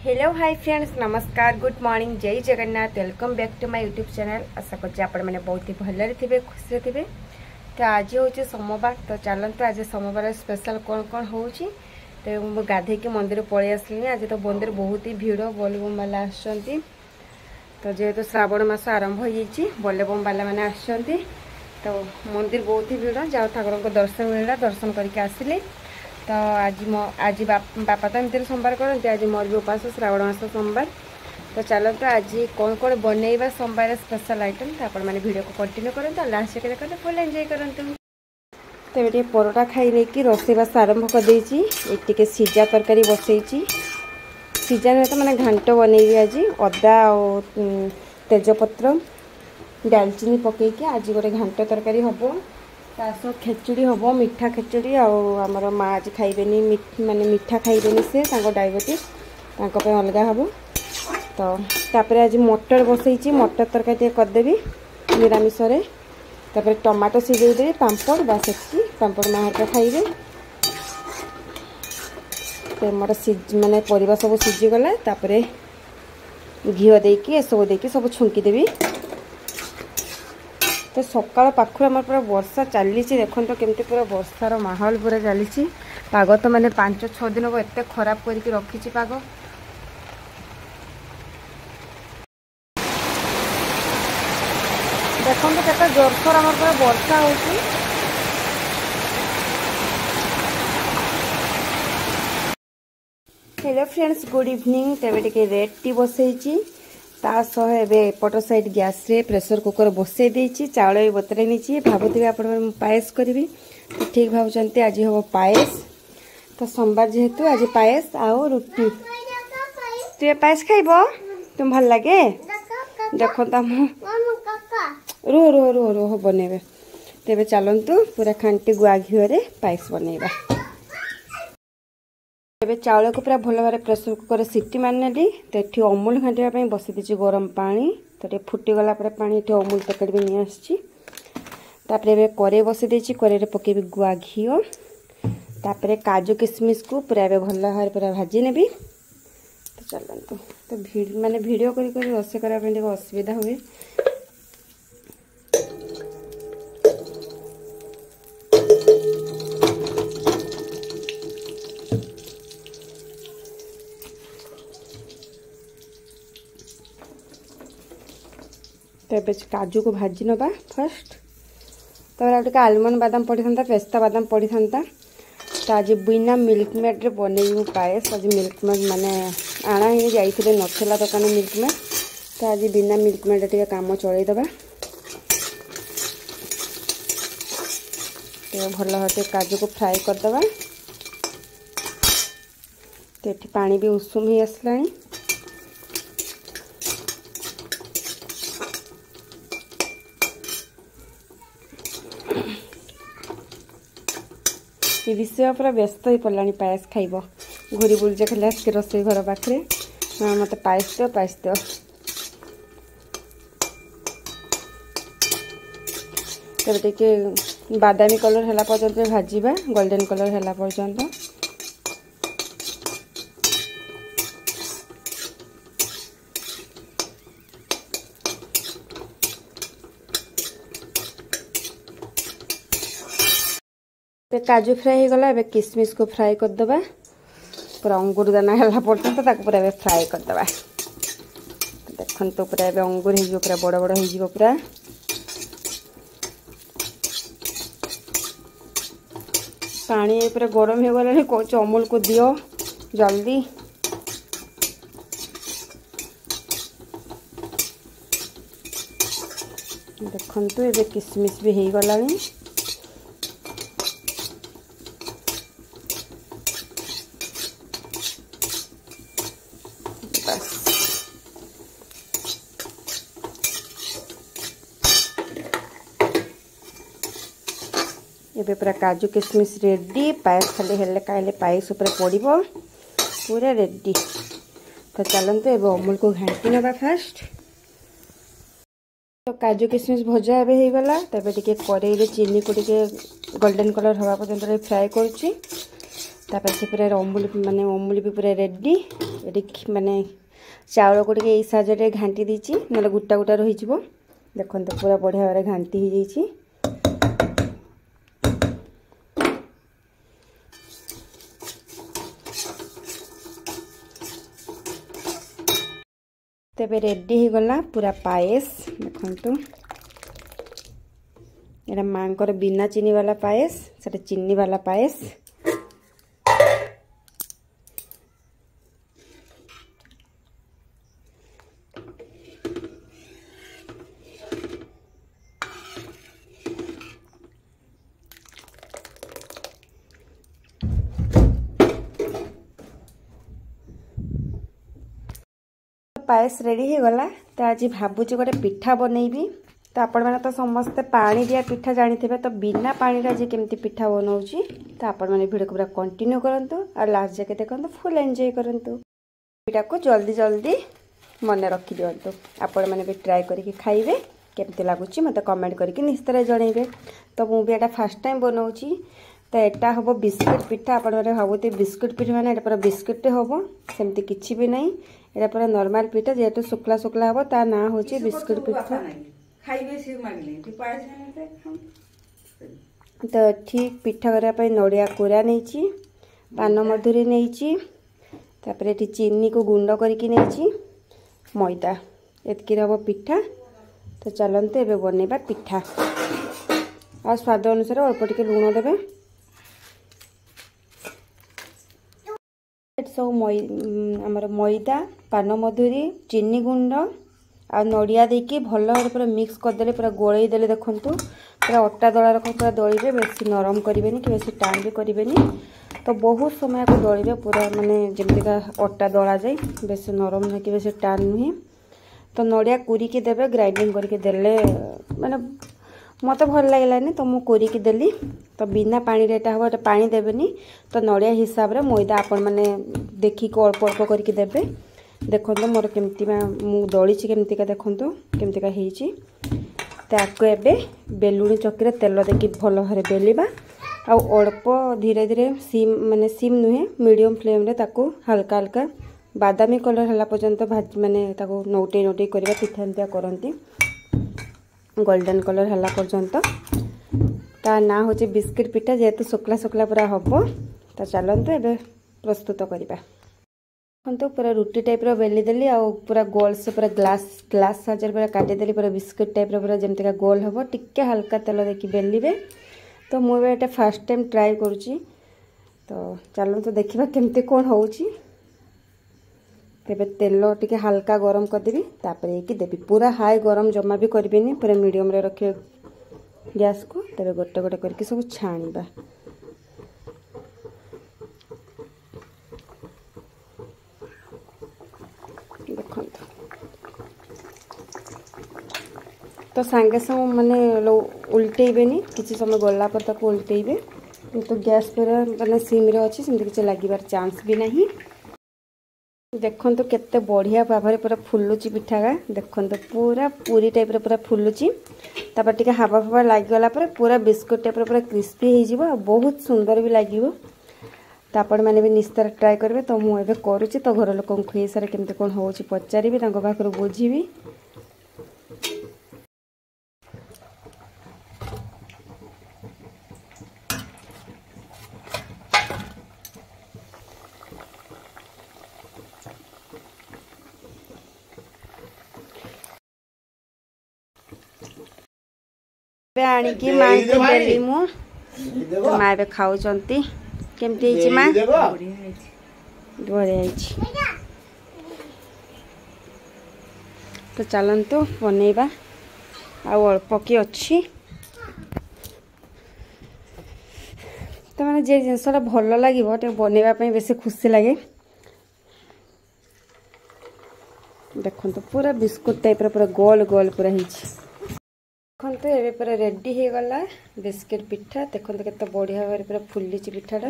Hello hi friends, नमस्कार, good morning, जय Jagannath. Welcome back to my YouTube channel. आशा करछि आपण मैंने बहुत ही भलरे थे, खुशी थे। तो आज हूँ सोमवार, तो चलते आज सोमवार स्पेशल कौन कौन हो तो गाधे की मंदिर पलि आसली। आज तो मंदिर बहुत ही भिड़, बोलबम बाला आसुँच। तो जेहेतु श्रावण मास आरंभ हो बोलबम बाला मैंने आसुँच, तो मंदिर बहुत ही भिड़। जाओ ठाकुर को दर्शन मिलला, दर्शन करके आसिली। तो आज बापा तो एमती सोमवार करते, आज मोर भी उपास श्रावण मास सोमवार। तो चलो तो आज कौन कौन बनइबा सोमवार स्पेशल आइटम, तो आपण मैंने वीडियो को कंटिन्यू करते, लास्ट जाके देखते, फुल एंजॉय करते। तो ये परोटा खाई नहीं रोसईबास आरंभ कर सीजा तरकारी बसई। सीजा नुहे तो मैंने घांट बनइबी। आज अदा और तेजपत्र डालचीनी पकईकि आज गोटे घांट तरकारी हम। तासह खेचुड़ी हम, मीठा खेचुड़ी। आमर माँ आज खाइबेनी माने मीठा खाइबेनी, से डायबिटीज अलग हम। तो तापर आज मटर बसई, मटर तरकारी करदेवी निरामिष। तापर टमाटो सीझेदेवी, पांपड़ बास एति पांपड़ माँ हर खाइबे। तो मोर माने परिवा सब सीझीगला। तापर घीओ देकी एसबू देकी सब छुंकीदेवी। तो सकाल पाखु आम पूरा वर्षा चली। देखो तो केमती पूरा वर्षार माहौल पूरा चली। पाग तो मैंने 5-6 दिन को एत खराब करके रखी पाग। देखो तो जोरसोर आम पूरा वर्षा हो। Hello friends, good evening. तेरे टे रेड टी बसई। तासह एपट साइड गैस रे प्रेशर कुकर बसई देछि। चाउल भी बतरे नहीं। भावुवे आप पायस करी, तो ठीक भावुंट आज हम पायस। तो सोमवार जेहेतु आज पायस आउ रुटी। तु पायस खाइब, तुम भल लगे। देखो तो रो रो रो रो बनेबे। तेरे चलतु पूरा खांटी गुआ घीओ पायस बनइबा। एबे चाउल को पूरा भल भाव प्रेसर कुकर सीटी मारनेली। तो ये अमूल घाटिया बसई दी गरम पानी। तो ये फुटीगला पानी ये अमूल पैकेट भी नहीं आसी। कड़े बसई देछि, कड़े पकेबी गुआ घीओ। तापर काजू किशमिश को पूरा भल भाव पूरा भाजी नेबी। तो चलतु तो माने वीडियो कर रोषे करने असुविधा हुए। तो ये काजू को भाजी नवा फर्स्ट। तो आलमंड बादाम पड़ी था, पेस्ता बादाम पड़ी था। तो आज बिना मिल्क मेड रे बनई पायस। आज मिल्क मेड माने आना ही जाइए नथला दुकान मिल्क मेड। तो आज बिना मिल्क मेड टे काम चलईदबा। तो भल भाव काजू को फ्राए करदबा। तो ये पानी भी उषुम ही आसला। विषय पूरा व्यस्त हो पड़ा। पायस खाइब घूरी बुलचे खाली आसिक रोसई घर पाखे मत पायस दियो पायस दियो। तब टे बादामी कलर है पर्यंत भाजवा, गोल्डन कलर है पर्यंत। काजू फ्राए हो गला। एबे किशमिश को फ्राए करदबा। पूरा अंगूर दाना है पर्यंत पूरा फ्राए करदबा। देखो तो पूरा अंगूर हो पूरा बड़ बड़ हो पूरा। पानी पूरा गरम हो गला। कौच अमूल को दियो जल्दी। देखो तो ये किशमिश भी हो गला। ये पूरा काजू किशमिश रेडी। पायस खाली हेल्ले खाइले पायस उपर पड़ो पूरा रेडी। तो चलते ये अमूल को घाटी नवा फास्ट। तो काजू किशमिश भजा एवं हो गला। तब टे कड़े चीनी को गोल्डन कलर हवा पर्यंत फ्राए करुच्ची। पूरा अमूल माने अमूल भी पूरा रेडी। ये माने चाउल को ये साजे घाटी दीची ना गोटा गोटा रही देखो पूरा बढ़िया भाव घाटी हो जाइए। तेबे रेडी हो गला पूरा पायस देखो ये माँ बिना चीनी वाला पायस से चीनी वाला पायस। पायस रेडी हो गला तो आज भावुची गोटे पिठा बनैबी। तो आपण मैंने तो समस्ते पानी दिया पिठा जानी थे तो बिना पानी आज केमती पिठा बनाऊँगी तो आपण मैंने वीडियो को पूरा कंटिन्यू करंतु और लास्ट जाके देखो फुल एंजॉय करंतु। पिठा को जल्दी जल्दी मन रखी दिंतु आपण मैंने भी ट्राई करके खाइबे केमती लगुच मत कमेंट करके निश्चित जनइबे। तो मुझे यहाँ फास्ट टाइम बनाऊँगी तो यहाँ हम बिस्कुट पिठा आप भावुते बिस्कुट पिठा मैंने पूरा बिस्कुट हम सेमती किसी भी नहीं यहाँ पूरा नॉर्मल पिठा जेहेतु शुक्ला शुक्ला हम ता ना हूँ बिस्कुट पिठा। तो ठीक पिठा करने नड़िया कोरा नहीं पान मधुरी नहीं तापर चीनी को गुंड करके नहीं मैदा एतकी हम पिठा। तो चलते एबे बनैबा पिठा आ स्वाद अनुसार अल्प टिके लुण देबे। सब आमर मैदा पान मधुरी चीनी गुंड आ नड़िया देकी भल भाव पूरा मिक्स करदे पूरा गोलई देले देखु पूरा अटा दला रख पूरा दलिबे बेसी नरम करेंगे कि बेसी टाण भी करेंगे। तो बहुत समय को दलिबे पूरा माने जमतीका अटा दला जाए बेसी नरम नहीं कि बेसी टाण नुहे। तो नड़िया कोरिकी देबे ग्राइंडिंग करके देले माने मत भल लगलानी तो मुझे कोरिकी देली। तो बिना पानी रे हम पानी देवेनी तो नड़िया हिसाब रे मैदा आपण मैंने देखिक अल्प अल्प करके देबे। देखो मोर केमती मु दली केमतीका देखो केमतीका होइची। ताको एबे बेलुणी चक्की तेल देकी भल भाव बेलिबा आ अल्प धीरे धीरे सिम माने सिम नुहे मीडियम फ्लेम रे ताको हल्का हल्का बादामी कलर हला पर्यंत भाज माने ताको नौटे नौटे करबा पिठा एंतिया करंती गोल्डन कलर हला पर्यंत। ता ना होचे बिस्किट पिठा जेहेतु शुक्ला शुक्ला पूरा हम। तो चलते एबे प्रस्तुत करबा। तो पूरा रुटी टाइप रो बेली देली आ पूरा गोल से पूरा ग्लास साजर पूरा काटी देली पूरा बिस्कुट टाइप रो पूरा जमती का गोल हम टिके हल्का तेल देखी बेलिबे। तो मुझे ये फास्ट टाइम ट्राई करुँची। तो चलो तो देखा केमती कौन होउची। तेबे तेल टिके हल्का गरम करदेवी तापर ये देवी पूरा हाई गरम जमा भी करें पूरा मीडियम रे रखे गैस को। तेबे गोटे गोटे करके सब छाणीबा। देखो तो सांगे संग माने उल्टेबेनी किसी समय गला पर ताको उल्टेबे तो गैस पूरा माने सिम रे अछि सेमती किछ लागिबार चांस भी नहीं। देखो तो केते बढ़िया भाव पूरा फुलुची पिठा का देखो तो पूरा पूरी टाइप रे पूरा फुलुची तापर टिके हावा फावा लागिगला पर पूरा बिस्कुट टाइप रे पूरा क्रिस्पी हो जिवो बहुत सुंदर भी लागिवो। तो आपण मैंने भी निश्चित ट्राई करेंगे। तो मुझे करुँची तो घर लोक खुई सारे केमती कौन हो पचारि पाखर बुझी। आणिकी माँ को देली मु माँ ए खाऊ केमती माँ बढ़िया। तो चलतु बनैबा आउ अल्प कि अच्छी। तो मैंने जे जिनसा भल लगे बनैबा बेसी खुशी लगे। देखो पूरा बिस्कुट टाइप पूरा गोल गोल पूरा देखो तो ये पूरा रेडी हो गला बिस्किट पिठा। देखो केते बढ़िया भाव पूरा फुली पिठाटा।